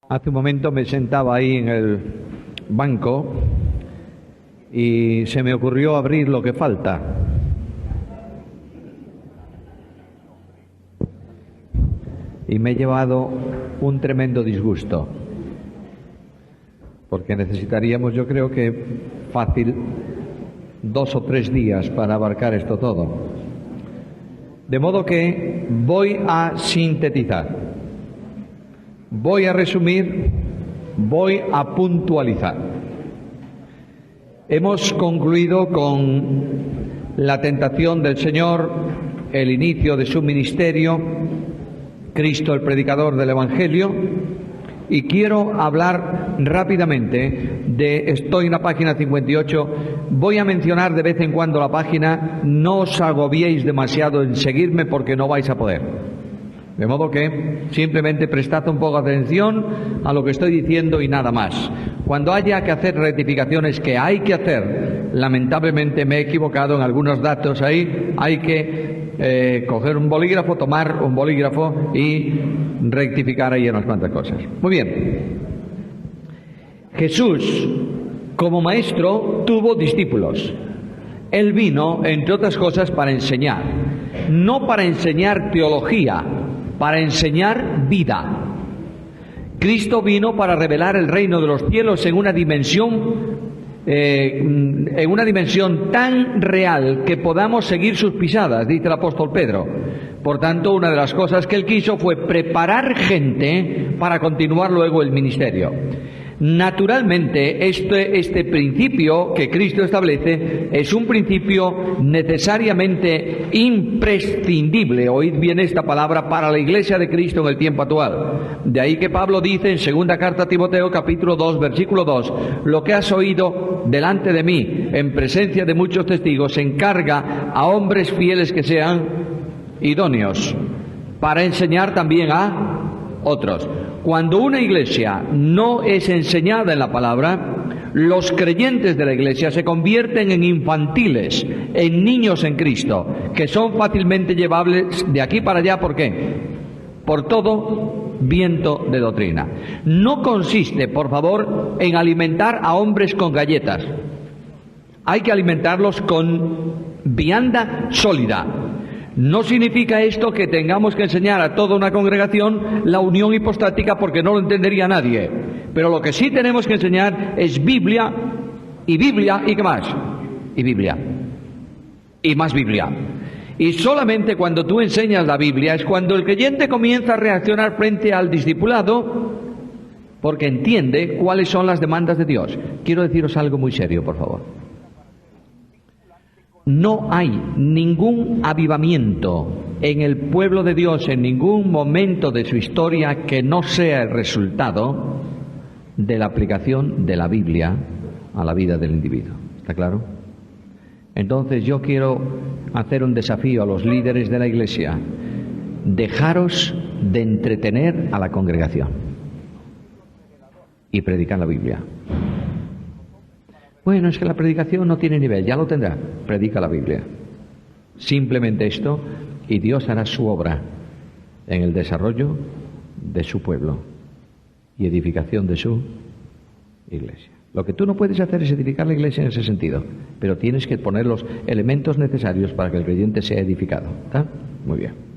Hace un momento me sentaba ahí en el banco y se me ocurrió abrir lo que falta. Y me he llevado un tremendo disgusto, porque necesitaríamos, yo creo que fácil, 2 o 3 días para abarcar esto todo. De modo que voy a sintetizar, voy a resumir, voy a puntualizar. Hemos concluido con la tentación del Señor, el inicio de su ministerio, Cristo el predicador del Evangelio, y quiero hablar rápidamente estoy en la página 58, voy a mencionar de vez en cuando la página, no os agobiéis demasiado en seguirme porque no vais a poder. De modo que simplemente prestad un poco de atención a lo que estoy diciendo y nada más. Cuando haya que hacer rectificaciones que hay que hacer, lamentablemente me he equivocado en algunos datos ahí, hay que coger un bolígrafo, tomar un bolígrafo y rectificar ahí unas cuantas cosas. Muy bien. Jesús, como maestro, tuvo discípulos. Él vino, entre otras cosas, para enseñar. No para enseñar teología, para enseñar vida. Cristo vino para revelar el reino de los cielos en una dimensión tan real que podamos seguir sus pisadas, dice el apóstol Pedro. Por tanto, una de las cosas que él quiso fue preparar gente para continuar luego el ministerio. Naturalmente, este principio que Cristo establece es un principio necesariamente imprescindible, oíd bien esta palabra, para la Iglesia de Cristo en el tiempo actual. De ahí que Pablo dice en segunda carta a Timoteo, capítulo 2, versículo 2, lo que has oído delante de mí, en presencia de muchos testigos, encarga a hombres fieles que sean idóneos, para enseñar también a otros. Cuando una iglesia no es enseñada en la palabra, los creyentes de la iglesia se convierten en infantiles, en niños en Cristo, que son fácilmente llevables de aquí para allá. ¿Por qué? Por todo viento de doctrina. No consiste, por favor, en alimentar a hombres con galletas. Hay que alimentarlos con vianda sólida. No significa esto que tengamos que enseñar a toda una congregación la unión hipostática, porque no lo entendería nadie. Pero lo que sí tenemos que enseñar es Biblia, y ¿qué más? Y Biblia. Y más Biblia. Y solamente cuando tú enseñas la Biblia es cuando el creyente comienza a reaccionar frente al discipulado, porque entiende cuáles son las demandas de Dios. Quiero deciros algo muy serio, por favor. No hay ningún avivamiento en el pueblo de Dios en ningún momento de su historia que no sea el resultado de la aplicación de la Biblia a la vida del individuo. ¿Está claro? Entonces yo quiero hacer un desafío a los líderes de la Iglesia. Dejaros de entretener a la congregación y predicar la Biblia. Bueno, es que la predicación no tiene nivel, ya lo tendrá. Predica la Biblia. Simplemente esto, y Dios hará su obra en el desarrollo de su pueblo y edificación de su iglesia. Lo que tú no puedes hacer es edificar la iglesia en ese sentido, pero tienes que poner los elementos necesarios para que el creyente sea edificado. ¿Está? Muy bien.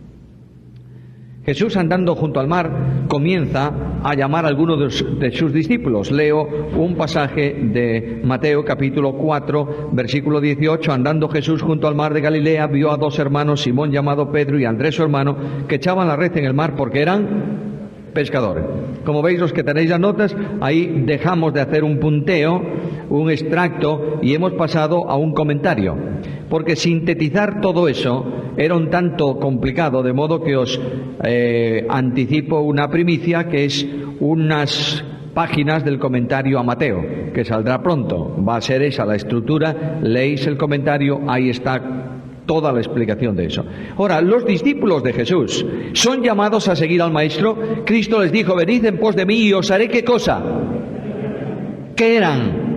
Jesús, andando junto al mar, comienza a llamar a algunos de sus discípulos. Leo un pasaje de Mateo capítulo 4, versículo 18. Andando Jesús junto al mar de Galilea, vio a 2 hermanos, Simón llamado Pedro y Andrés su hermano, que echaban la red en el mar porque eran pescadores. Como veis, los que tenéis las notas, ahí dejamos de hacer un punteo, un extracto, y hemos pasado a un comentario, porque sintetizar todo eso era un tanto complicado, de modo que os anticipo una primicia, que es unas páginas del comentario a Mateo, que saldrá pronto. Va a ser esa la estructura, leéis el comentario, ahí está toda la explicación de eso. Ahora, los discípulos de Jesús son llamados a seguir al Maestro. Cristo les dijo, venid en pos de mí y os haré ¿qué cosa? ¿Qué eran?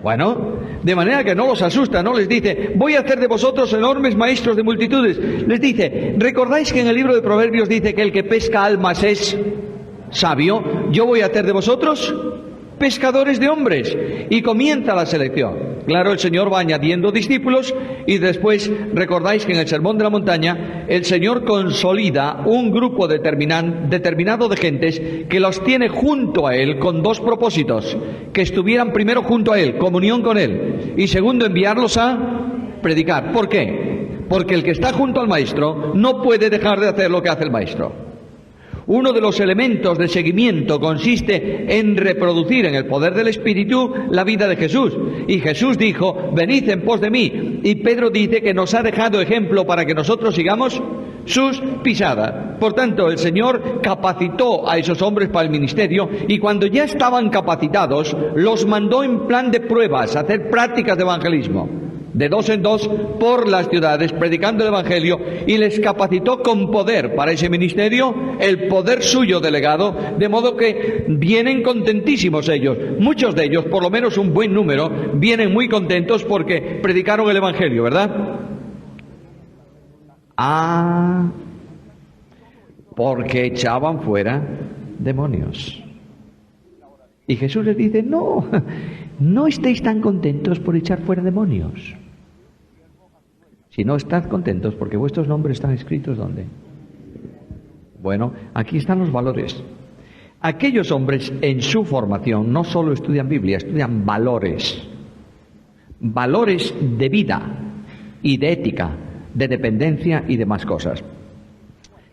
Bueno, de manera que no los asusta, no les dice, voy a hacer de vosotros enormes maestros de multitudes. Les dice, ¿recordáis que en el libro de Proverbios dice que el que pesca almas es sabio? yo voy a hacer de vosotros pescadores de hombres. Y comienza la selección. Claro, el Señor va añadiendo discípulos y después recordáis que en el Sermón de la Montaña el Señor consolida un grupo determinado de gentes que los tiene junto a Él con dos propósitos: que estuvieran primero junto a Él, comunión con Él, y segundo, enviarlos a predicar. ¿Por qué? Porque el que está junto al Maestro no puede dejar de hacer lo que hace el Maestro. Uno de los elementos de seguimiento consiste en reproducir en el poder del Espíritu la vida de Jesús. Y Jesús dijo: venid en pos de mí. Y Pedro dice que nos ha dejado ejemplo para que nosotros sigamos sus pisadas. Por tanto, el Señor capacitó a esos hombres para el ministerio, y cuando ya estaban capacitados, los mandó en plan de pruebas a hacer prácticas de evangelismo, de dos en dos por las ciudades, predicando el Evangelio, y les capacitó con poder para ese ministerio, el poder suyo delegado, de modo que vienen contentísimos ellos. Muchos de ellos, por lo menos un buen número, vienen muy contentos porque predicaron el Evangelio, ¿verdad? Porque echaban fuera demonios. Y Jesús les dice: no estéis tan contentos por echar fuera demonios. Si no, estad contentos porque vuestros nombres están escritos ¿dónde? Bueno, aquí están los valores. Aquellos hombres en su formación no solo estudian Biblia, estudian valores. Valores de vida y de ética, de dependencia y demás cosas.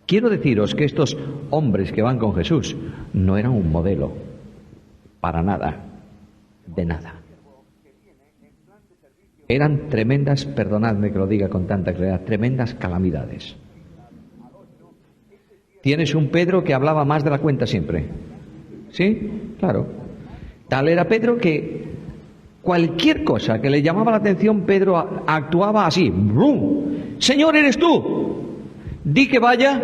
Quiero deciros que estos hombres que van con Jesús no eran un modelo, para nada, de nada. Eran tremendas, perdonadme que lo diga con tanta claridad, tremendas calamidades. Tienes un Pedro que hablaba más de la cuenta siempre. ¿Sí? Claro. Tal era Pedro que cualquier cosa que le llamaba la atención, Pedro actuaba así. ¡Brum! Señor, ¿eres tú? Di que vaya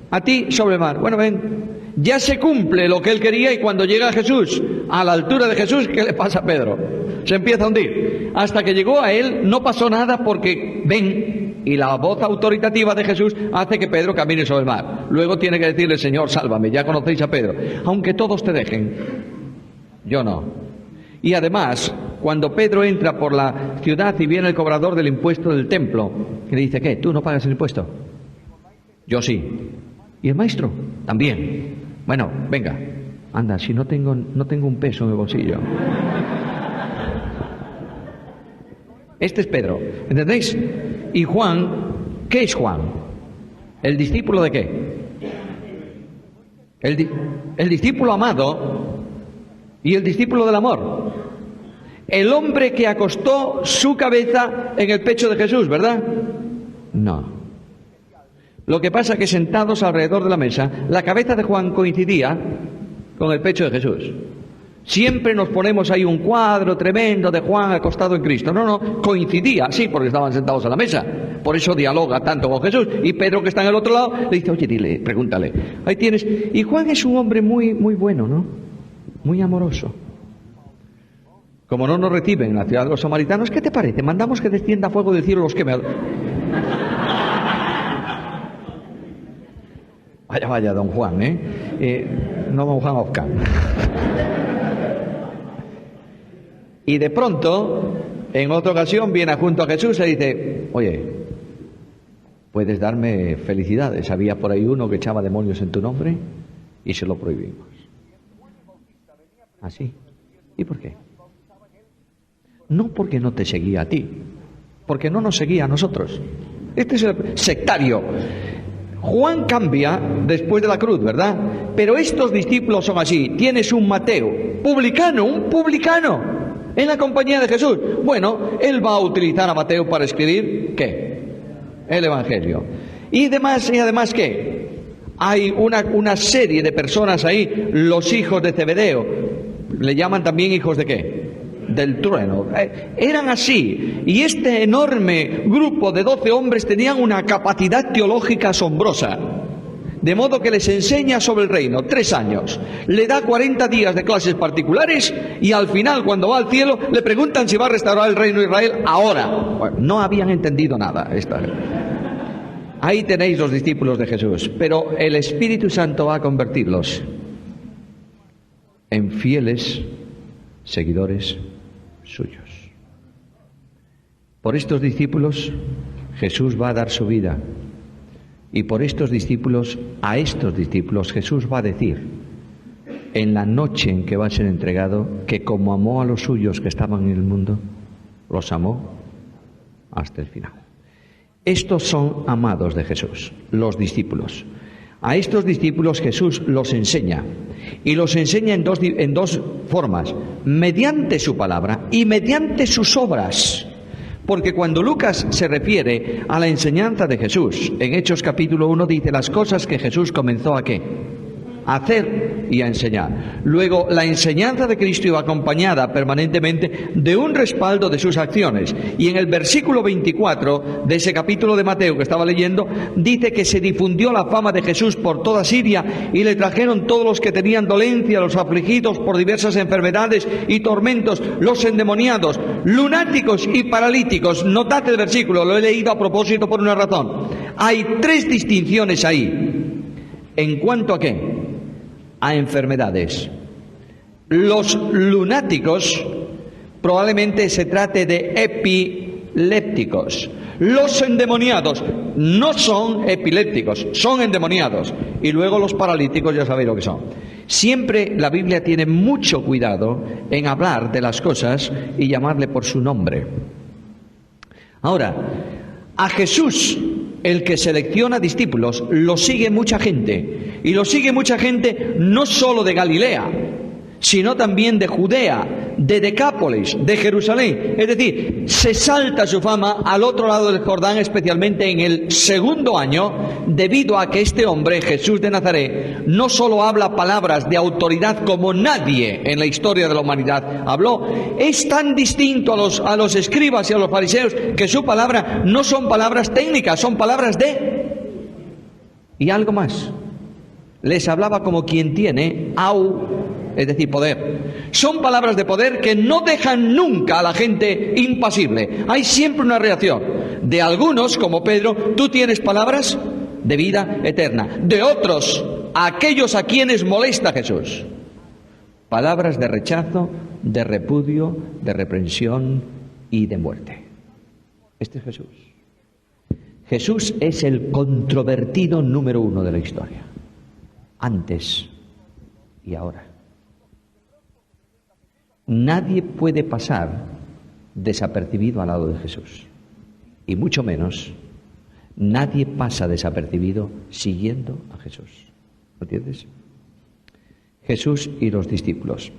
a ti sobre el mar. Bueno, ven. Ya se cumple lo que él quería, y cuando llega Jesús, a la altura de Jesús, ¿qué le pasa a Pedro? Se empieza a hundir. Hasta que llegó a él no pasó nada, porque ven, y la voz autoritativa de Jesús hace que Pedro camine sobre el mar. Luego tiene que decirle: Señor, sálvame. Ya conocéis a Pedro. Aunque todos te dejen, yo no. Y además, cuando Pedro entra por la ciudad y viene el cobrador del impuesto del templo, y le dice: ¿qué? ¿Tú no pagas el impuesto? Yo sí. ¿Y el maestro? También. Bueno, venga, anda, si no tengo un peso en el bolsillo. Este es Pedro, ¿entendéis? Y Juan, ¿qué es Juan? ¿El discípulo de qué? El discípulo amado y el discípulo del amor. El hombre que acostó su cabeza en el pecho de Jesús, ¿verdad? No. Lo que pasa es que sentados alrededor de la mesa, la cabeza de Juan coincidía con el pecho de Jesús. Siempre nos ponemos ahí un cuadro tremendo de Juan acostado en Cristo. No, coincidía, sí, porque estaban sentados a la mesa. Por eso dialoga tanto con Jesús. Y Pedro, que está en el otro lado, le dice: oye, dile, pregúntale. Ahí tienes. Y Juan es un hombre muy, muy bueno, ¿no? Muy amoroso. Como no nos reciben en la ciudad de los samaritanos, ¿qué te parece? Mandamos que descienda fuego del cielo los quemadores. Vaya, don Juan, no don Juan Oscar. Y de pronto, en otra ocasión, viene junto a Jesús y dice: oye, ¿puedes darme felicidades? Había por ahí uno que echaba demonios en tu nombre y se lo prohibimos. ¿Así? ¿Y por qué? No porque no te seguía a ti, porque no nos seguía a nosotros. Este es el sectario. Juan cambia después de la cruz, ¿verdad? Pero estos discípulos son así. Tienes un Mateo, un publicano, en la compañía de Jesús. Bueno, él va a utilizar a Mateo para escribir, ¿qué? El Evangelio. Y además, ¿qué? Hay una serie de personas ahí, los hijos de Zebedeo. Le llaman también hijos de ¿qué? Del trueno. Eran así, y este enorme grupo de 12 hombres tenían una capacidad teológica asombrosa, de modo que les enseña sobre el reino 3 años, le da 40 días de clases particulares, y al final, cuando va al cielo, le preguntan si va a restaurar el reino de Israel ahora. Bueno, no habían entendido nada. Ahí tenéis los discípulos de Jesús, pero el Espíritu Santo va a convertirlos. en fieles seguidores suyos. Por estos discípulos Jesús va a dar su vida, y por estos discípulos, a estos discípulos Jesús va a decir, en la noche en que va a ser entregado, que como amó a los suyos que estaban en el mundo, los amó hasta el final. Estos son amados de Jesús, los discípulos. A estos discípulos Jesús los enseña, y los enseña en dos formas, mediante su palabra y mediante sus obras. Porque cuando Lucas se refiere a la enseñanza de Jesús, en Hechos capítulo 1 dice las cosas que Jesús comenzó a ¿qué? A hacer y a enseñar. Luego, la enseñanza de Cristo iba acompañada permanentemente de un respaldo de sus acciones. Y en el versículo 24 de ese capítulo de Mateo que estaba leyendo, dice que se difundió la fama de Jesús por toda Siria y le trajeron todos los que tenían dolencia, los afligidos por diversas enfermedades y tormentos, los endemoniados, lunáticos y paralíticos. Notad el versículo, lo he leído a propósito por una razón. Hay tres distinciones ahí. ¿En cuanto a qué? A enfermedades. Los lunáticos probablemente se trate de epilépticos. Los endemoniados no son epilépticos, son endemoniados. Y luego los paralíticos ya sabéis lo que son. Siempre la Biblia tiene mucho cuidado en hablar de las cosas y llamarle por su nombre. Ahora, a Jesús, el que selecciona discípulos, lo sigue mucha gente. Y lo sigue mucha gente no solo de Galilea, sino también de Judea, de Decápolis, de Jerusalén. Es decir, se salta su fama al otro lado del Jordán, especialmente en el segundo año, debido a que este hombre, Jesús de Nazaret, no solo habla palabras de autoridad como nadie en la historia de la humanidad habló, es tan distinto a los escribas y a los fariseos que su palabra no son palabras técnicas, son palabras de... Y algo más. Les hablaba como quien tiene es decir, poder. Son palabras de poder que no dejan nunca a la gente impasible. Hay siempre una reacción. De algunos, como Pedro, tú tienes palabras de vida eterna. De otros, aquellos a quienes molesta Jesús, palabras de rechazo, de repudio, de reprensión y de muerte. Este es Jesús. Jesús es el controvertido número uno de la historia. Antes y ahora. Nadie puede pasar desapercibido al lado de Jesús. Y mucho menos, nadie pasa desapercibido siguiendo a Jesús. ¿Lo entiendes? Jesús y los discípulos.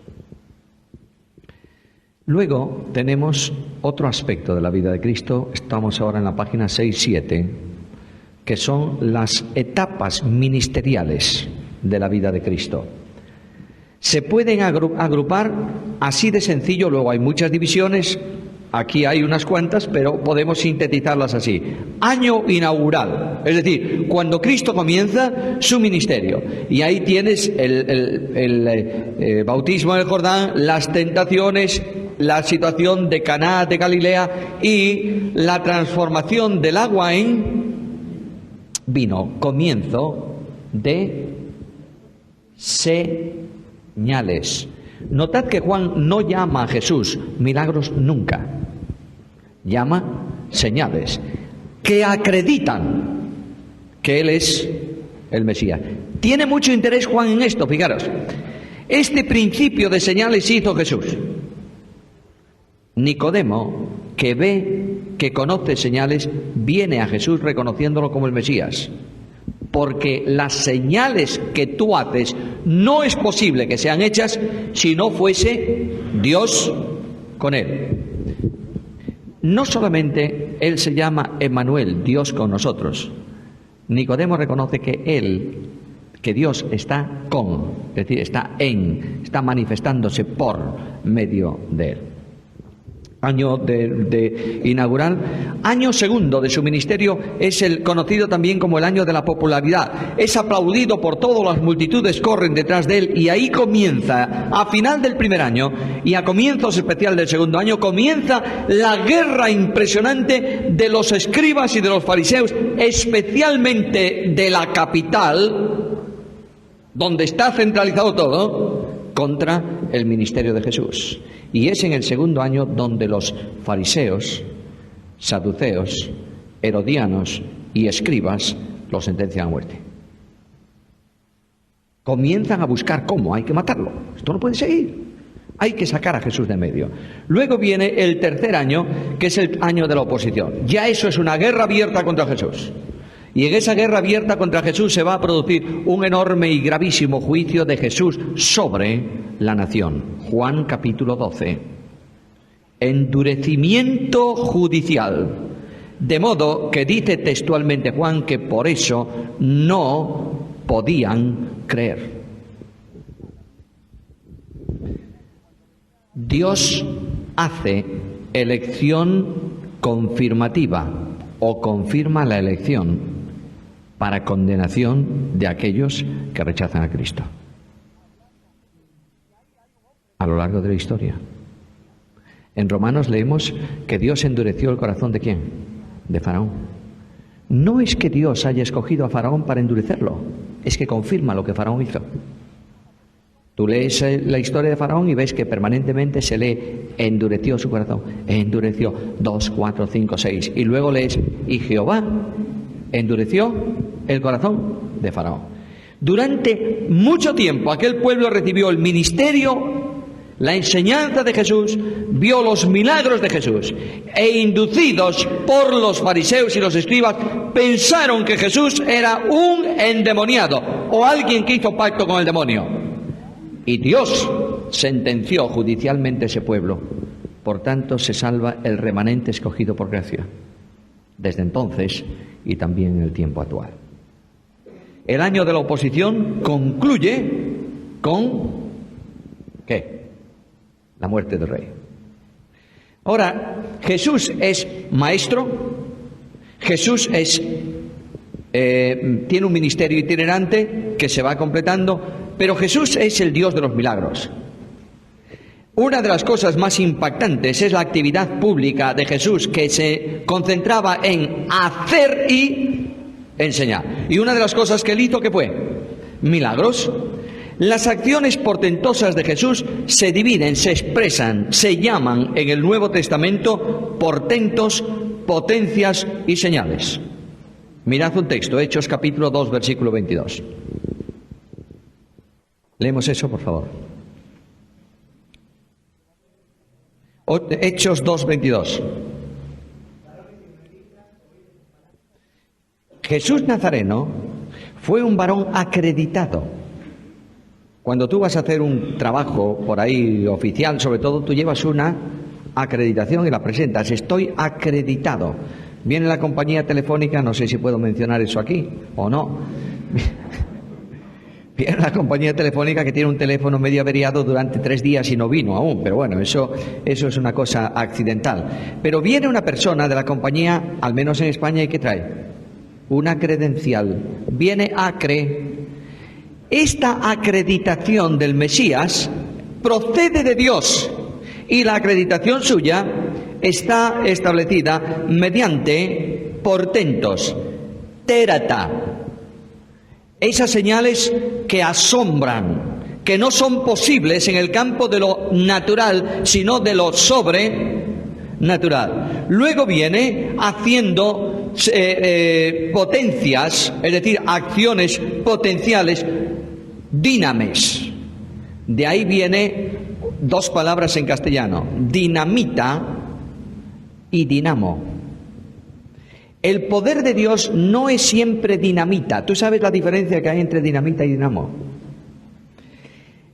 Luego tenemos otro aspecto de la vida de Cristo. Estamos ahora en la página 6-7, que son las etapas ministeriales de la vida de Cristo. Se pueden agrupar así de sencillo, luego hay muchas divisiones, aquí hay unas cuantas, pero podemos sintetizarlas así. Año inaugural, es decir, cuando Cristo comienza su ministerio. Y ahí tienes el bautismo en el Jordán, las tentaciones, la situación de Caná de Galilea y la transformación del agua en vino. Comienzo de señales. Notad que Juan no llama a Jesús milagros nunca. Llama señales que acreditan que Él es el Mesías. Tiene mucho interés Juan en esto, fijaros. Este principio de señales hizo Jesús. Nicodemo, que ve, que conoce señales, viene a Jesús reconociéndolo como el Mesías. Porque las señales que tú haces no es posible que sean hechas si no fuese Dios con él. No solamente él se llama Emmanuel, Dios con nosotros. Nicodemo reconoce que Dios está con, es decir, está manifestándose por medio de él. Año de inaugural. Año segundo de su ministerio es el conocido también como el año de la popularidad. Es aplaudido por todas las multitudes, corren detrás de él, y ahí comienza, a final del primer año y a comienzos especial del segundo año, comienza la guerra impresionante de los escribas y de los fariseos, especialmente de la capital, donde está centralizado todo, contra el ministerio de Jesús. Y es en el segundo año donde los fariseos, saduceos, herodianos y escribas lo sentencian a muerte. Comienzan a buscar cómo, hay que matarlo. Esto no puede seguir. Hay que sacar a Jesús de medio. Luego viene el tercer año, que es el año de la oposición. Ya eso es una guerra abierta contra Jesús. Y en esa guerra abierta contra Jesús se va a producir un enorme y gravísimo juicio de Jesús sobre la nación. Juan capítulo 12. Endurecimiento judicial. De modo que dice textualmente Juan que por eso no podían creer. Dios hace elección confirmativa o confirma la elección para condenación de aquellos que rechazan a Cristo. A lo largo de la historia. En Romanos leemos que Dios endureció el corazón ¿de quién? De Faraón. No es que Dios haya escogido a Faraón para endurecerlo, es que confirma lo que Faraón hizo. Tú lees la historia de Faraón y ves que permanentemente se lee endureció su corazón, endureció 2, 4, 5, 6. Y luego lees y Jehová endureció el corazón de Faraón. Durante mucho tiempo aquel pueblo recibió el ministerio, la enseñanza de Jesús, vio los milagros de Jesús e inducidos por los fariseos y los escribas pensaron que Jesús era un endemoniado o alguien que hizo pacto con el demonio. Y Dios sentenció judicialmente ese pueblo. Por tanto, se salva el remanente escogido por gracia. Desde entonces y también en el tiempo actual. El año de la oposición concluye con ¿qué? La muerte del rey. Ahora, Jesús es maestro. Jesús tiene un ministerio itinerante que se va completando. Pero Jesús es el Dios de los milagros. Una de las cosas más impactantes es la actividad pública de Jesús, que se concentraba en hacer y enseñar. Y una de las cosas que él hizo, ¿qué fue? Milagros. Las acciones portentosas de Jesús se dividen, se expresan, se llaman en el Nuevo Testamento portentos, potencias y señales. Mirad un texto, Hechos capítulo 2, versículo 22. Leemos eso, por favor. Hechos 2:22. Jesús Nazareno fue un varón acreditado. Cuando tú vas a hacer un trabajo por ahí oficial, sobre todo, tú llevas una acreditación y la presentas. Estoy acreditado. Viene la compañía telefónica, no sé si puedo mencionar eso aquí o no. Viene la compañía telefónica que tiene un teléfono medio averiado durante 3 días y no vino aún, pero bueno, eso es una cosa accidental. Pero viene una persona de la compañía, al menos en España, ¿y qué trae? Una credencial. Viene ACRE. Esta acreditación del Mesías procede de Dios y la acreditación suya está establecida mediante portentos, térata. Esas señales que asombran, que no son posibles en el campo de lo natural, sino de lo sobrenatural. Luego viene haciendo potencias, es decir, acciones potenciales, dinames. De ahí viene 2 palabras en castellano, dinamita y dinamo. El poder de Dios no es siempre dinamita. ¿Tú sabes la diferencia que hay entre dinamita y dinamo?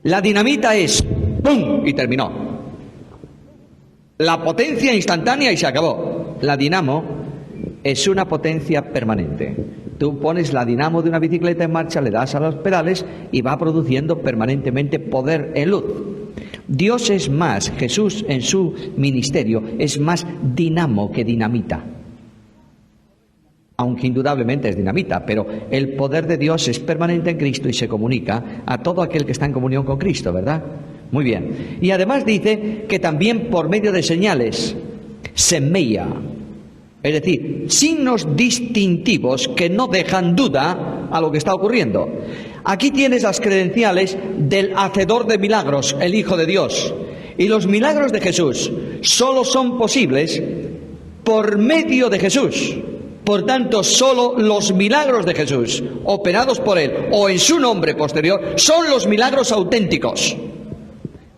La dinamita es ¡pum! Y terminó. La potencia instantánea y se acabó. La dinamo es una potencia permanente. Tú pones la dinamo de una bicicleta en marcha, le das a los pedales y va produciendo permanentemente poder en luz. Dios es más, Jesús en su ministerio es más dinamo que dinamita. Aunque indudablemente es dinamita, pero el poder de Dios es permanente en Cristo y se comunica a todo aquel que está en comunión con Cristo, ¿verdad? Muy bien. Y además dice que también por medio de señales, semeia, es decir, signos distintivos que no dejan duda a lo que está ocurriendo. Aquí tienes las credenciales del hacedor de milagros, el Hijo de Dios. Y los milagros de Jesús solo son posibles por medio de Jesús. Por tanto, solo los milagros de Jesús, operados por Él o en su nombre posterior, son los milagros auténticos.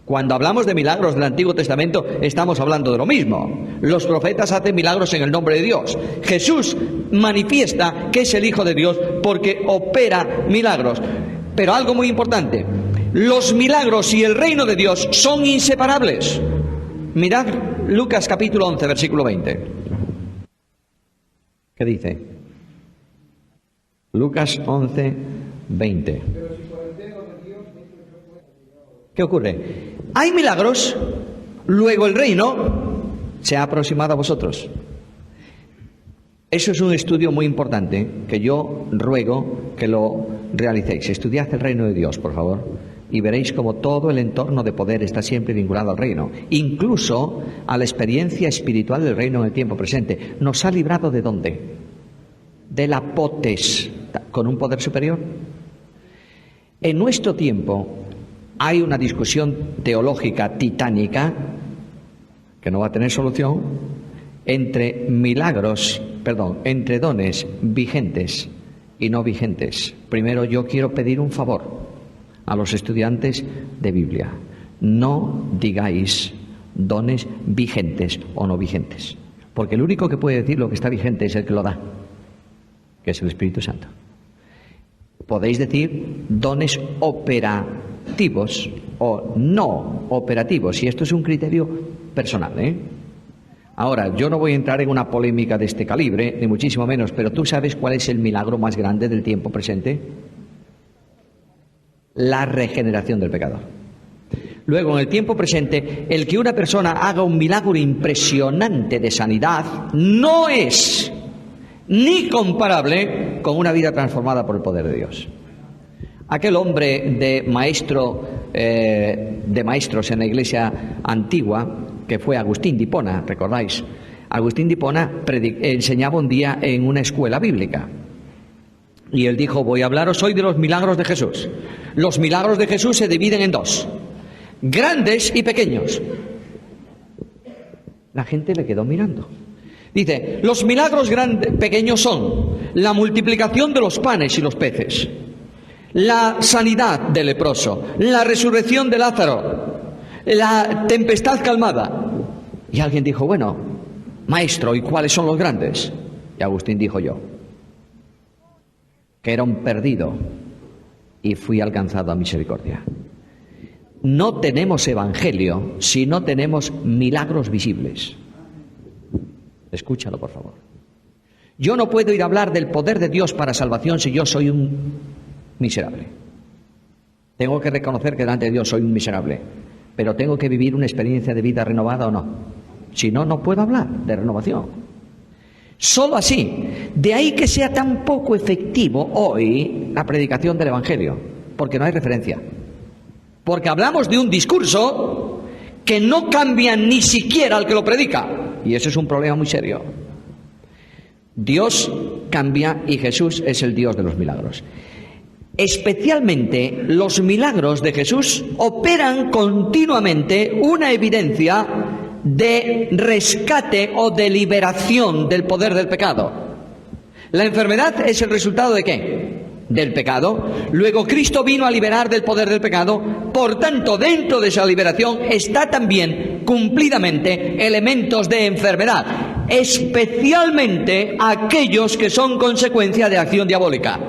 Cuando hablamos de milagros del Antiguo Testamento, estamos hablando de lo mismo. Los profetas hacen milagros en el nombre de Dios. Jesús manifiesta que es el Hijo de Dios porque opera milagros. Pero algo muy importante, los milagros y el reino de Dios son inseparables. Mirad Lucas capítulo 11, versículo 20. ¿Qué dice? Lucas 11, 20. ¿Qué ocurre? Hay milagros, luego el reino se ha aproximado a vosotros. Eso es un estudio muy importante que yo ruego que lo realicéis. Estudiad el reino de Dios, por favor, y veréis cómo todo el entorno de poder está siempre vinculado al reino, incluso a la experiencia espiritual del reino en el tiempo presente. ¿Nos ha librado de dónde? De la potestad, con un poder superior. En nuestro tiempo hay una discusión teológica titánica que no va a tener solución entre entre dones vigentes y no vigentes. Primero, yo quiero pedir un favor a los estudiantes de Biblia. No digáis dones vigentes o no vigentes, porque el único que puede decir lo que está vigente es el que lo da, que es el Espíritu Santo. Podéis decir dones operativos o no operativos, y esto es un criterio personal, Ahora, yo no voy a entrar en una polémica de este calibre, ni muchísimo menos, pero ¿tú sabes cuál es el milagro más grande del tiempo presente? La regeneración del pecador. Luego, en el tiempo presente, el que una persona haga un milagro impresionante de sanidad no es ni comparable con una vida transformada por el poder de Dios. Aquel hombre de maestros en la iglesia antigua, que fue Agustín de Hipona, ¿recordáis? Agustín de Hipona enseñaba un día en una escuela bíblica. Y él dijo: voy a hablaros hoy de los milagros de Jesús. Los milagros de Jesús se dividen en dos: grandes y pequeños. La gente le quedó mirando. Dice: los milagros pequeños son la multiplicación de los panes y los peces, la sanidad del leproso, la resurrección de Lázaro, la tempestad calmada. Y alguien dijo: bueno, maestro, ¿y cuáles son los grandes? Y Agustín dijo: yo, que era un perdido y fui alcanzado a misericordia. No tenemos evangelio si no tenemos milagros visibles. Escúchalo, por favor. Yo no puedo ir a hablar del poder de Dios para salvación si yo soy un miserable. Tengo que reconocer que delante de Dios soy un miserable, pero tengo que vivir una experiencia de vida renovada o no. Si no, no puedo hablar de renovación. Solo así. De ahí que sea tan poco efectivo hoy la predicación del Evangelio, porque no hay referencia. Porque hablamos de un discurso que no cambia ni siquiera al que lo predica, y eso es un problema muy serio. Dios cambia y Jesús es el Dios de los milagros. Especialmente los milagros de Jesús operan continuamente una evidencia de rescate o de liberación del poder del pecado. La enfermedad es el resultado ¿de qué? Del pecado. Luego Cristo vino a liberar del poder del pecado. Por tanto, dentro de esa liberación está también cumplidamente elementos de enfermedad, especialmente aquellos que son consecuencia de acción diabólica.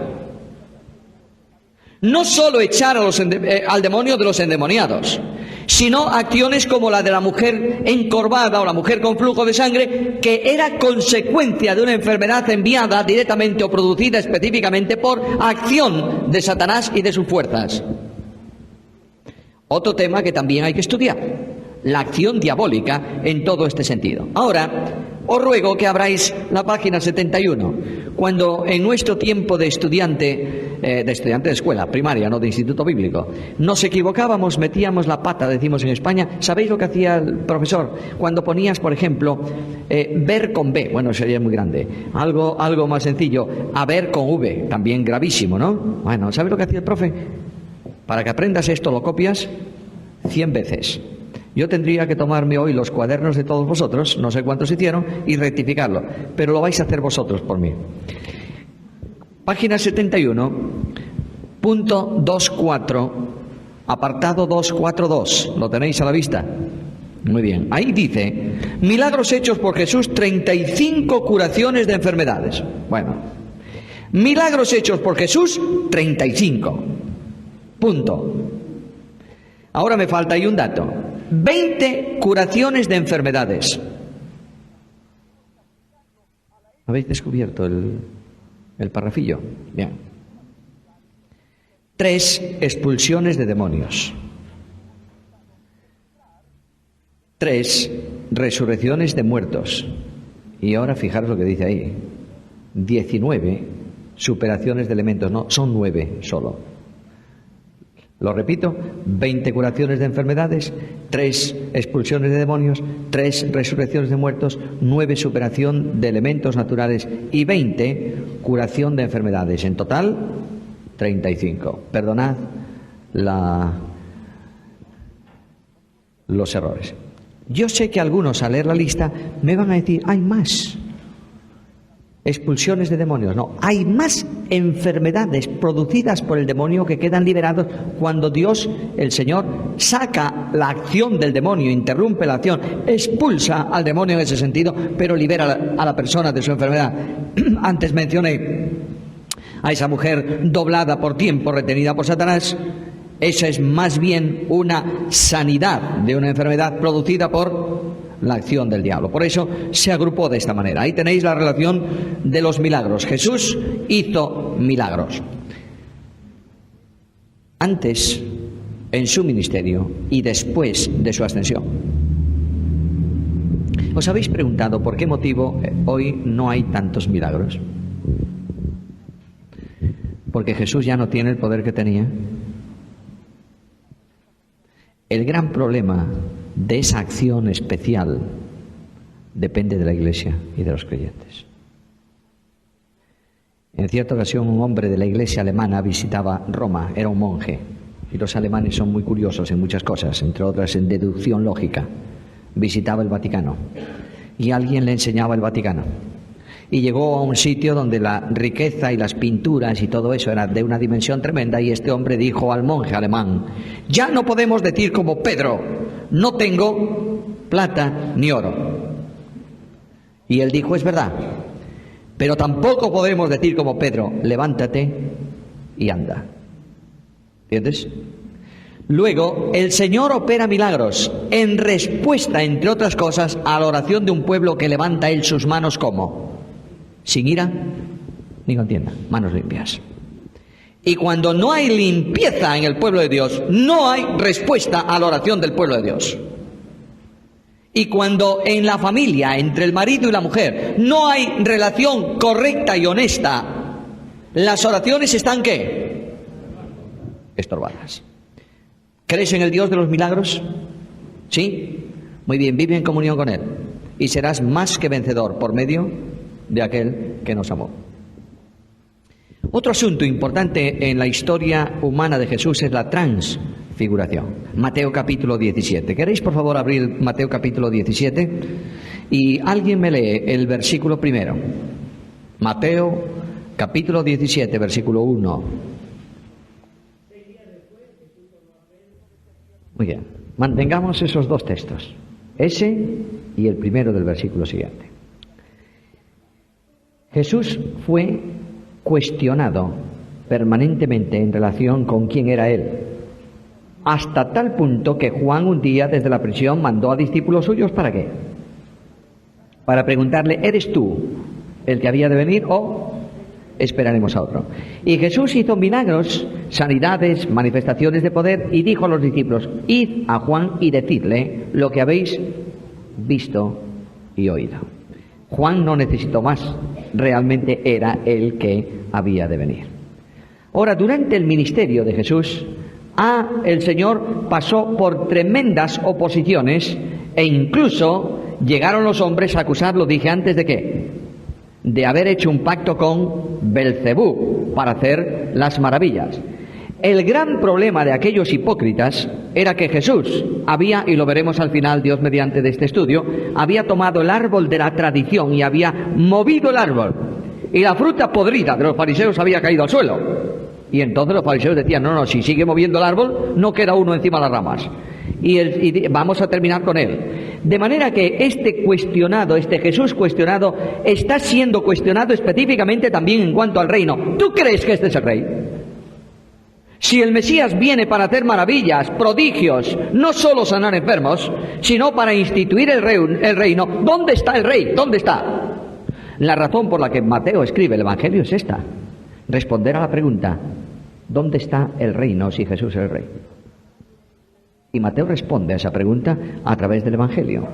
No solo echar al demonio de los endemoniados, sino acciones como la de la mujer encorvada o la mujer con flujo de sangre, que era consecuencia de una enfermedad enviada directamente o producida específicamente por acción de Satanás y de sus fuerzas. Otro tema que también hay que estudiar: la acción diabólica en todo este sentido. Ahora, os ruego que abráis la página 71. Cuando en nuestro tiempo de estudiante de estudiante de escuela primaria, no de instituto bíblico. Nos equivocábamos, metíamos la pata, decimos en España. ¿Sabéis lo que hacía el profesor? Cuando ponías, por ejemplo, ver con B, bueno, sería muy grande. Algo más sencillo, a ver con V, también gravísimo, ¿no? Bueno, ¿sabes lo que hacía el profe? Para que aprendas esto lo copias 100 veces. Yo tendría que tomarme hoy los cuadernos de todos vosotros, no sé cuántos hicieron, y rectificarlo. Pero lo vais a hacer vosotros por mí. Página 71, punto 2.4, apartado 2.4.2. ¿Lo tenéis a la vista? Muy bien. Ahí dice, milagros hechos por Jesús, 35 curaciones de enfermedades. Bueno, milagros hechos por Jesús, 35. Punto. Ahora me falta ahí un dato. 20 curaciones de enfermedades. ¿Habéis descubierto el parrafillo? Bien. 3 expulsiones de demonios. 3 resurrecciones de muertos. Y ahora fijaros lo que dice ahí. 19 superaciones de elementos. No, son 9 solo. Lo repito, 20 curaciones de enfermedades, 3 expulsiones de demonios, 3 resurrecciones de muertos, 9 superación de elementos naturales y 20 curación de enfermedades. En total, 35. Perdonad los errores. Yo sé que algunos al leer la lista me van a decir, hay más expulsiones de demonios. No, hay más enfermedades producidas por el demonio que quedan liberados cuando Dios, el Señor, saca la acción del demonio, interrumpe la acción, expulsa al demonio en ese sentido, pero libera a la persona de su enfermedad. Antes mencioné a esa mujer doblada por tiempo, retenida por Satanás. Esa es más bien una sanidad de una enfermedad producida por la acción del diablo. Por eso se agrupó de esta manera. Ahí tenéis la relación de los milagros. Jesús hizo milagros antes, en su ministerio, y después de su ascensión. ¿Os habéis preguntado por qué motivo hoy no hay tantos milagros? Porque Jesús ya no tiene el poder que tenía. El gran problema de esa acción especial depende de la Iglesia y de los creyentes. En cierta ocasión un hombre de la Iglesia alemana visitaba Roma, era un monje, y los alemanes son muy curiosos en muchas cosas, entre otras en deducción lógica. Visitaba el Vaticano y alguien le enseñaba el Vaticano. Y llegó a un sitio donde la riqueza y las pinturas y todo eso era de una dimensión tremenda, y este hombre dijo al monje alemán, ya no podemos decir como Pedro, no tengo plata ni oro. Y él dijo, es verdad, pero tampoco podemos decir como Pedro, levántate y anda. ¿Entiendes? Luego, el Señor opera milagros en respuesta, entre otras cosas, a la oración de un pueblo que levanta él sus manos como sin ira ni contienda, manos limpias. Y cuando no hay limpieza en el pueblo de Dios, no hay respuesta a la oración del pueblo de Dios. Y cuando en la familia, entre el marido y la mujer, no hay relación correcta y honesta, las oraciones están ¿qué? Estorbadas. ¿Crees en el Dios de los milagros? ¿Sí? Muy bien, vive en comunión con Él y serás más que vencedor por medio de aquel que nos amó. Otro asunto importante en la historia humana de Jesús es la transfiguración. Mateo capítulo 17. ¿Queréis por favor abrir Mateo capítulo 17? Y alguien me lee el versículo primero. Mateo capítulo 17, versículo 1. Muy bien. Mantengamos esos dos textos. Ese y el primero del versículo siguiente. Jesús fue cuestionado permanentemente en relación con quién era Él, hasta tal punto que Juan un día desde la prisión mandó a discípulos suyos, ¿para qué? Para preguntarle, ¿eres tú el que había de venir o esperaremos a otro? Y Jesús hizo milagros, sanidades, manifestaciones de poder, y dijo a los discípulos, id a Juan y decidle lo que habéis visto y oído. Juan no necesitó más, realmente era el que había de venir. Ahora, durante el ministerio de Jesús, el Señor pasó por tremendas oposiciones e incluso llegaron los hombres a acusarlo, dije antes, ¿de qué? De haber hecho un pacto con Belcebú para hacer las maravillas. El gran problema de aquellos hipócritas era que Jesús había, y lo veremos al final, Dios mediante, de este estudio, había tomado el árbol de la tradición y había movido el árbol, y la fruta podrida de los fariseos había caído al suelo. Y entonces los fariseos decían, no, si sigue moviendo el árbol, no queda uno encima de las ramas. Y vamos a terminar con él. De manera que este Jesús cuestionado, está siendo cuestionado específicamente también en cuanto al reino. ¿Tú crees que este es el rey? Si el Mesías viene para hacer maravillas, prodigios, no solo sanar enfermos, sino para instituir el reino, ¿dónde está el rey? ¿Dónde está? La razón por la que Mateo escribe el Evangelio es esta: responder a la pregunta, ¿dónde está el reino si Jesús es el rey? Y Mateo responde a esa pregunta a través del Evangelio.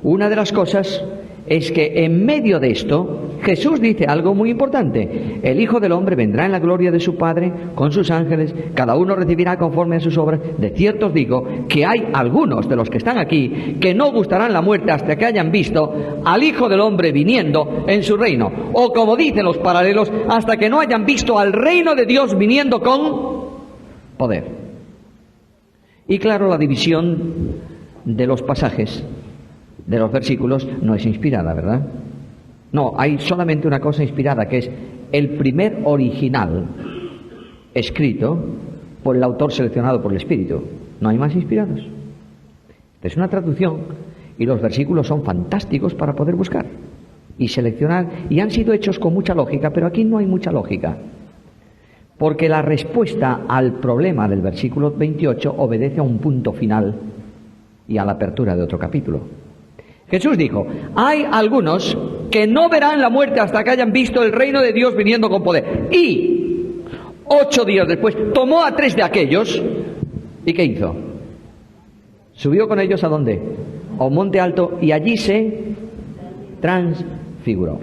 Una de las cosas es que en medio de esto Jesús dice algo muy importante: el Hijo del Hombre vendrá en la gloria de su Padre con sus ángeles, cada uno recibirá conforme a sus obras. De cierto os digo que hay algunos de los que están aquí que no gustarán la muerte hasta que hayan visto al Hijo del Hombre viniendo en su reino, o como dicen los paralelos, hasta que no hayan visto al reino de Dios viniendo con poder. Y claro, la división de los pasajes, de los versículos, no es inspirada, ¿verdad? No, hay solamente una cosa inspirada, que es el primer original escrito por el autor seleccionado por el Espíritu. No hay más inspirados. Esta es una traducción y los versículos son fantásticos para poder buscar y seleccionar, y han sido hechos con mucha lógica, pero aquí no hay mucha lógica. Porque la respuesta al problema del versículo 28 obedece a un punto final y a la apertura de otro capítulo. Jesús dijo, hay algunos que no verán la muerte hasta que hayan visto el reino de Dios viniendo con poder. Y 8 días después tomó a 3 de aquellos, ¿y qué hizo? Subió con ellos ¿a dónde? A un monte alto, y allí se transfiguró.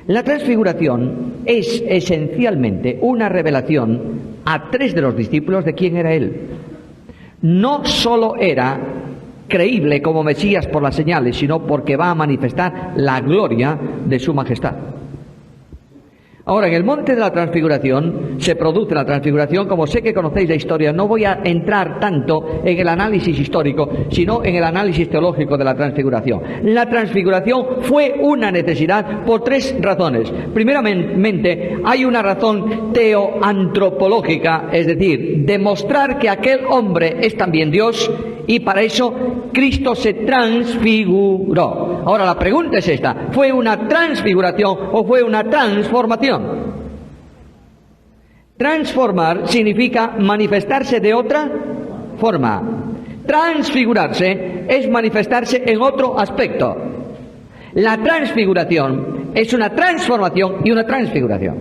La transfiguración es esencialmente una revelación a 3 de los discípulos de quién era Él. No solo era creíble como Mesías por las señales, sino porque va a manifestar la gloria de su majestad. Ahora, en el monte de la transfiguración se produce la transfiguración, como sé que conocéis la historia. No voy a entrar tanto en el análisis histórico, sino en el análisis teológico de la transfiguración. La transfiguración fue una necesidad por 3 razones. Primeramente, hay una razón teoantropológica, es decir, demostrar que aquel hombre es también Dios, y para eso Cristo se transfiguró. Ahora la pregunta es esta: ¿fue una transfiguración o fue una transformación? Transformar significa manifestarse de otra forma. Transfigurarse es manifestarse en otro aspecto. La transfiguración es una transformación y una transfiguración.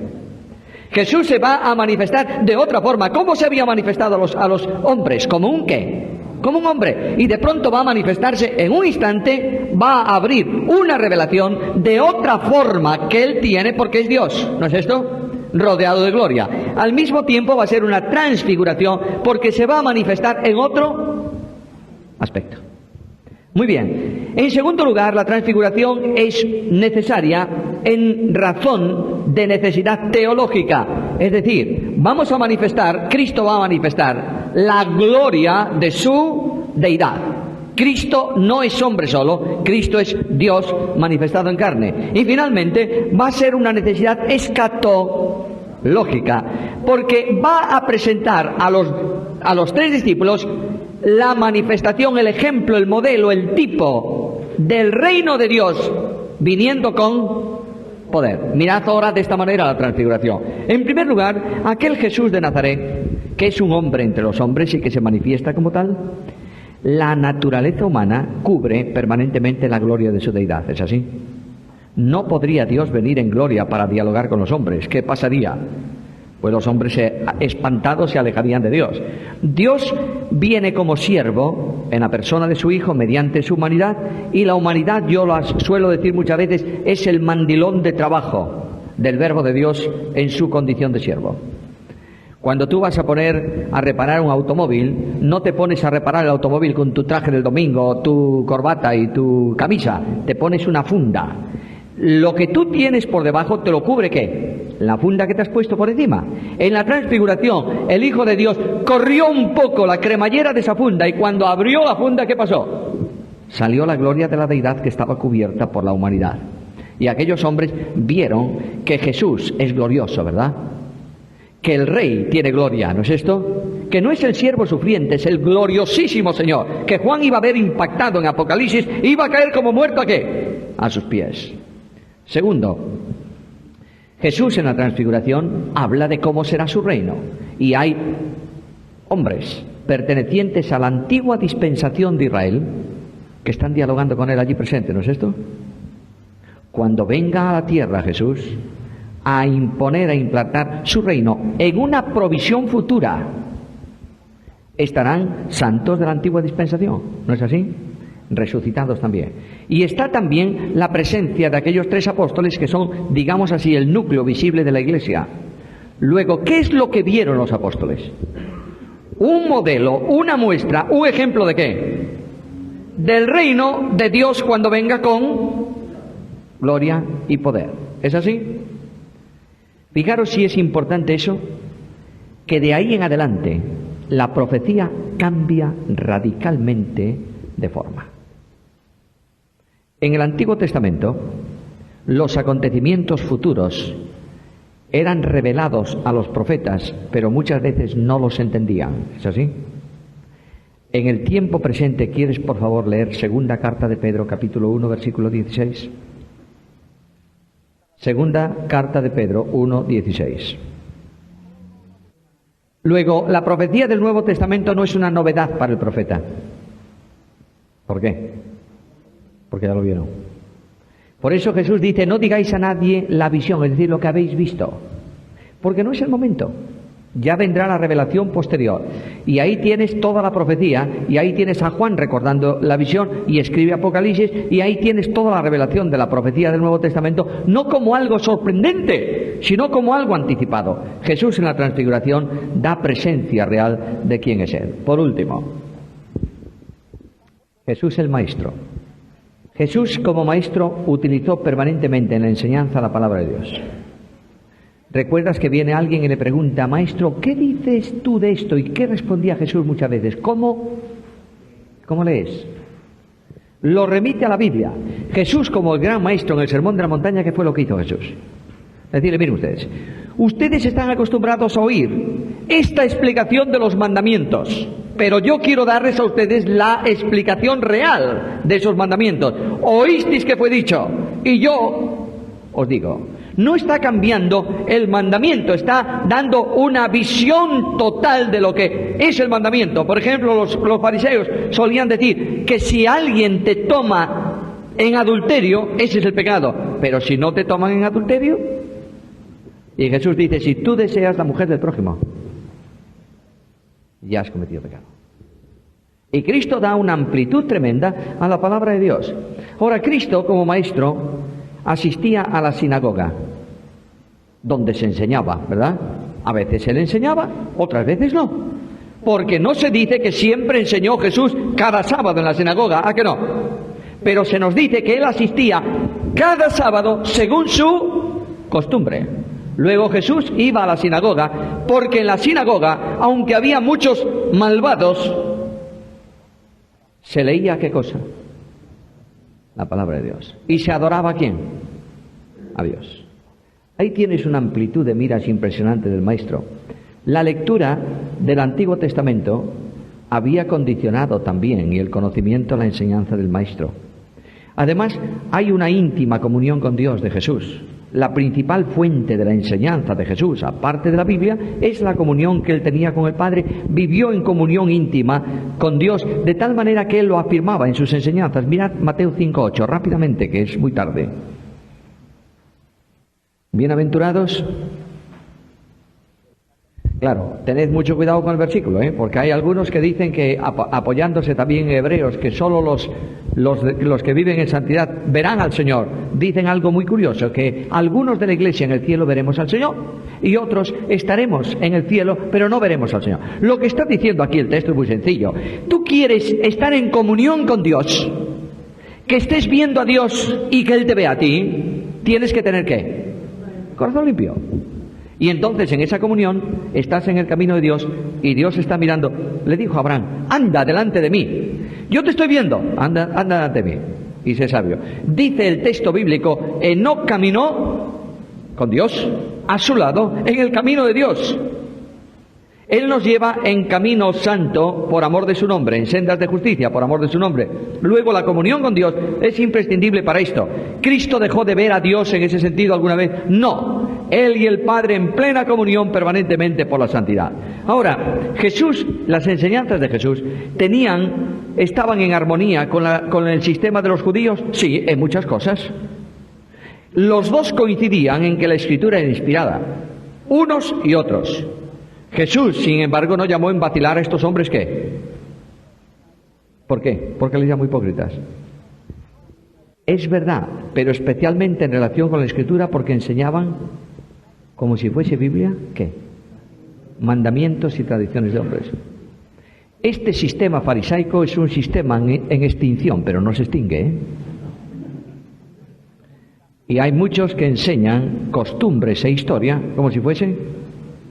Jesús se va a manifestar de otra forma. ¿Cómo se había manifestado a los hombres? ¿Como un qué? Como un hombre, y de pronto va a manifestarse en un instante, va a abrir una revelación de otra forma que Él tiene porque es Dios, ¿no es esto? Rodeado de gloria. Al mismo tiempo va a ser una transfiguración porque se va a manifestar en otro aspecto. Muy bien. En segundo lugar, la transfiguración es necesaria en razón de necesidad teológica. Es decir, vamos a manifestar, Cristo va a manifestar la gloria de su deidad. Cristo no es hombre solo, Cristo es Dios manifestado en carne. Y finalmente va a ser una necesidad escatológica, porque va a presentar a los 3 discípulos la manifestación, el ejemplo, el modelo, el tipo del reino de Dios viniendo con poder. Mirad ahora de esta manera la transfiguración. En primer lugar, aquel Jesús de Nazaret, que es un hombre entre los hombres y que se manifiesta como tal, la naturaleza humana cubre permanentemente la gloria de su deidad. ¿Es así? No podría Dios venir en gloria para dialogar con los hombres. ¿Qué pasaría? Pues los hombres espantados se alejarían de Dios. Dios viene como siervo en la persona de su Hijo mediante su humanidad, y la humanidad, yo lo suelo decir muchas veces, es el mandilón de trabajo del Verbo de Dios en su condición de siervo. Cuando tú vas a poner a reparar un automóvil, no te pones a reparar el automóvil con tu traje del domingo, tu corbata y tu camisa, te pones una funda. Lo que tú tienes por debajo te lo cubre ¿qué? La funda que te has puesto por encima. En la transfiguración, el Hijo de Dios corrió un poco la cremallera de esa funda y cuando abrió la funda, ¿qué pasó? Salió la gloria de la deidad que estaba cubierta por la humanidad. Y aquellos hombres vieron que Jesús es glorioso, ¿verdad? Que el Rey tiene gloria, ¿no es esto? Que no es el siervo sufriente, es el gloriosísimo Señor, que Juan iba a ver impactado en Apocalipsis, iba a caer como muerto ¿a qué? A sus pies. Segundo, Jesús en la transfiguración habla de cómo será su reino. Y hay hombres pertenecientes a la antigua dispensación de Israel que están dialogando con él allí presente, ¿no es esto? Cuando venga a la tierra Jesús a imponer, a implantar su reino en una provisión futura, estarán santos de la antigua dispensación, ¿no es así? Resucitados también. Y está también la presencia de aquellos 3 apóstoles que son, digamos así, el núcleo visible de la Iglesia. Luego, ¿qué es lo que vieron los apóstoles? Un modelo, una muestra, un ejemplo de ¿qué? Del reino de Dios cuando venga con gloria y poder. ¿Es así? Fijaros si es importante eso, que de ahí en adelante la profecía cambia radicalmente de forma. En el Antiguo Testamento, los acontecimientos futuros eran revelados a los profetas, pero muchas veces no los entendían. ¿Es así? En el tiempo presente, ¿quieres por favor leer segunda carta de Pedro, capítulo 1, versículo 16? Segunda carta de Pedro 1, 16. Luego, la profecía del Nuevo Testamento no es una novedad para el profeta. ¿Por qué? Porque ya lo vieron. Por eso Jesús dice, no digáis a nadie la visión, es decir, lo que habéis visto. Porque no es el momento. Ya vendrá la revelación posterior. Y ahí tienes toda la profecía, y ahí tienes a Juan recordando la visión, y escribe Apocalipsis, y ahí tienes toda la revelación de la profecía del Nuevo Testamento, no como algo sorprendente, sino como algo anticipado. Jesús en la transfiguración da presencia real de quién es Él. Por último, Jesús el Maestro. Jesús como Maestro utilizó permanentemente en la enseñanza la palabra de Dios. ¿Recuerdas que viene alguien y le pregunta, Maestro, ¿qué dices tú de esto? ¿Y qué respondía Jesús muchas veces? ¿Cómo lees? Lo remite a la Biblia. Jesús como el gran Maestro en el Sermón de la Montaña, ¿qué fue lo que hizo Jesús? Decirle, miren ustedes están acostumbrados a oír esta explicación de los mandamientos, pero yo quiero darles a ustedes la explicación real de esos mandamientos. Oísteis que fue dicho, y yo os digo. No está cambiando el mandamiento, está dando una visión total de lo que es el mandamiento. Por ejemplo, los fariseos solían decir que si alguien te toma en adulterio, ese es el pecado. Pero si no te toman en adulterio, y Jesús dice, si tú deseas la mujer del prójimo, ya has cometido pecado. Y Cristo da una amplitud tremenda a la palabra de Dios. Ahora, Cristo como Maestro asistía a la sinagoga, donde se enseñaba, ¿verdad? A veces él enseñaba, otras veces no. Porque no se dice que siempre enseñó Jesús cada sábado en la sinagoga, ¿a que no? Pero se nos dice que él asistía cada sábado según su costumbre. Luego Jesús iba a la sinagoga, porque en la sinagoga, aunque había muchos malvados, se leía ¿qué cosa? La palabra de Dios. ¿Y se adoraba a quién? A Dios. Ahí tienes una amplitud de miras impresionante del Maestro. La lectura del Antiguo Testamento había condicionado también y el conocimiento, la enseñanza del Maestro. Además, hay una íntima comunión con Dios de Jesús. La principal fuente de la enseñanza de Jesús, aparte de la Biblia, es la comunión que él tenía con el Padre. Vivió en comunión íntima con Dios, de tal manera que él lo afirmaba en sus enseñanzas. Mirad Mateo 5:8, rápidamente, que es muy tarde. Bienaventurados Claro, tened mucho cuidado con el versículo, porque hay algunos que dicen que, apoyándose también en Hebreos, que solo los que viven en santidad verán al Señor. Dicen algo muy curioso, que algunos de la iglesia en el cielo veremos al Señor y otros estaremos en el cielo, pero no veremos al Señor. Lo que está diciendo aquí el texto es muy sencillo. Tú quieres estar en comunión con Dios, que estés viendo a Dios y que Él te vea a ti, tienes que tener ¿qué? Corazón limpio. Y entonces en esa comunión estás en el camino de Dios y Dios está mirando. Le dijo a Abraham, anda delante de mí. Yo te estoy viendo, anda delante de mí. Y sé sabio. Dice el texto bíblico, Enoc caminó con Dios a su lado en el camino de Dios. Él nos lleva en camino santo por amor de su nombre, en sendas de justicia por amor de su nombre. Luego la comunión con Dios es imprescindible para esto. ¿Cristo dejó de ver a Dios en ese sentido alguna vez? No. Él y el Padre en plena comunión permanentemente por la santidad. Ahora, Jesús, las enseñanzas de Jesús, estaban en armonía con el sistema de los judíos. Sí, en muchas cosas. Los dos coincidían en que la Escritura era inspirada, unos y otros. Jesús, sin embargo, no llamó en vacilar a estos hombres, ¿qué? ¿Por qué? Porque les llamó hipócritas. Es verdad, pero especialmente en relación con la Escritura, porque enseñaban como si fuese Biblia, ¿qué? Mandamientos y tradiciones de hombres. Este sistema farisaico es un sistema en extinción, pero no se extingue, ¿eh? Y hay muchos que enseñan costumbres e historia como si fuesen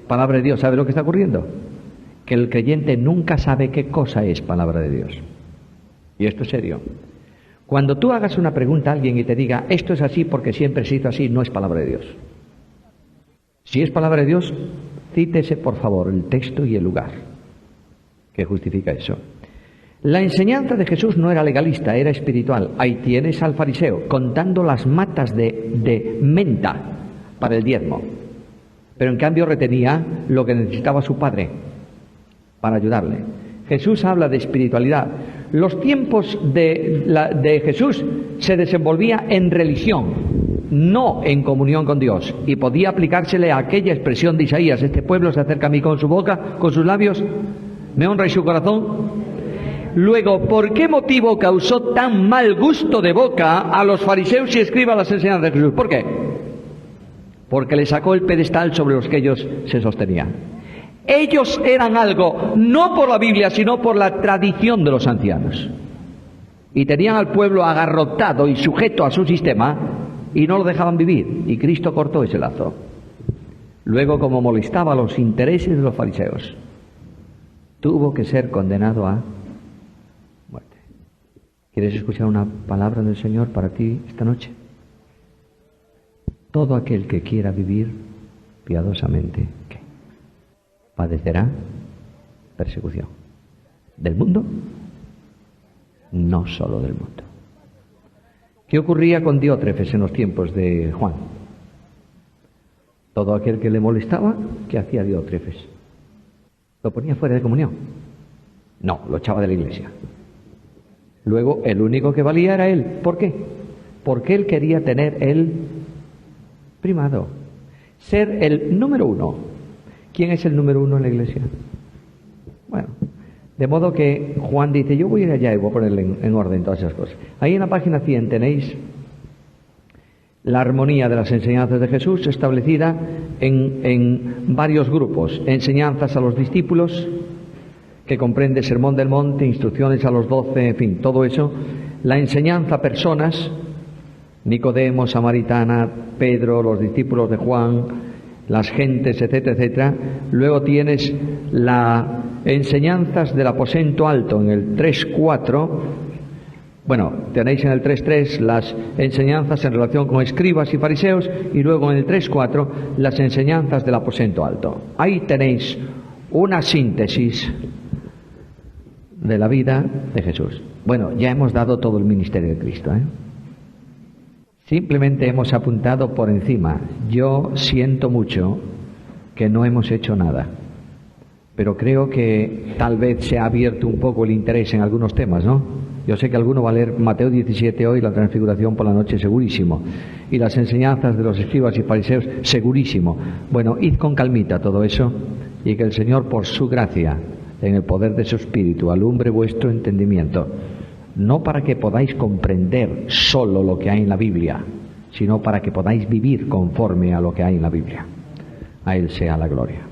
palabra de Dios. ¿Sabe lo que está ocurriendo? Que el creyente nunca sabe qué cosa es palabra de Dios. Y esto es serio. Cuando tú hagas una pregunta a alguien y te diga, esto es así porque siempre se hizo así, no es palabra de Dios. Si es palabra de Dios, cítese por favor el texto y el lugar que justifica eso. La enseñanza de Jesús no era legalista, era espiritual. Ahí tienes al fariseo contando las matas de menta para el diezmo. Pero en cambio retenía lo que necesitaba su padre para ayudarle. Jesús habla de espiritualidad. Los tiempos de Jesús se desenvolvía en religión, no en comunión con Dios. Y podía aplicársele a aquella expresión de Isaías, este pueblo se acerca a mí con su boca, con sus labios, me honra y su corazón. Luego, ¿por qué motivo causó tan mal gusto de boca a los fariseos y escribas las enseñanzas de Jesús? ¿Por qué? Porque le sacó el pedestal sobre los que ellos se sostenían. Ellos eran algo, no por la Biblia, sino por la tradición de los ancianos. Y tenían al pueblo agarrotado y sujeto a su sistema, y no lo dejaban vivir. Y Cristo cortó ese lazo. Luego, como molestaba los intereses de los fariseos, tuvo que ser condenado a muerte. ¿Quieres escuchar una palabra del Señor para ti esta noche? Todo aquel que quiera vivir piadosamente, ¿qué? Padecerá persecución. ¿Del mundo? No solo del mundo. ¿Qué ocurría con Diótrefes en los tiempos de Juan? Todo aquel que le molestaba, ¿qué hacía Diótrefes? ¿Lo ponía fuera de comunión? No, lo echaba de la iglesia. Luego, el único que valía era él. ¿Por qué? Porque él quería tener el primado, ser el número uno. ¿Quién es el número uno en la iglesia? Bueno, de modo que Juan dice, yo voy a ir allá y voy a ponerle en orden todas esas cosas. Ahí en la página 100 tenéis la armonía de las enseñanzas de Jesús establecida en varios grupos. Enseñanzas a los discípulos, que comprende Sermón del Monte, instrucciones a los 12, en fin, todo eso. La enseñanza a personas, Nicodemo, Samaritana, Pedro, los discípulos de Juan, las gentes, etcétera, etcétera. Luego tienes las enseñanzas del aposento alto en el 3.4. Bueno, tenéis en el 3.3 las enseñanzas en relación con escribas y fariseos, y luego en el 3.4 las enseñanzas del aposento alto. Ahí tenéis una síntesis de la vida de Jesús. Bueno, ya hemos dado todo el ministerio de Cristo, ¿eh? Simplemente hemos apuntado por encima. Yo siento mucho que no hemos hecho nada, pero creo que tal vez se ha abierto un poco el interés en algunos temas, ¿no? Yo sé que alguno va a leer Mateo 17 hoy, la transfiguración por la noche, segurísimo. Y las enseñanzas de los escribas y fariseos, segurísimo. Bueno, id con calmita todo eso. y que el Señor, por su gracia, en el poder de su Espíritu, alumbre vuestro entendimiento, no para que podáis comprender solo lo que hay en la Biblia, sino para que podáis vivir conforme a lo que hay en la Biblia. A Él sea la gloria.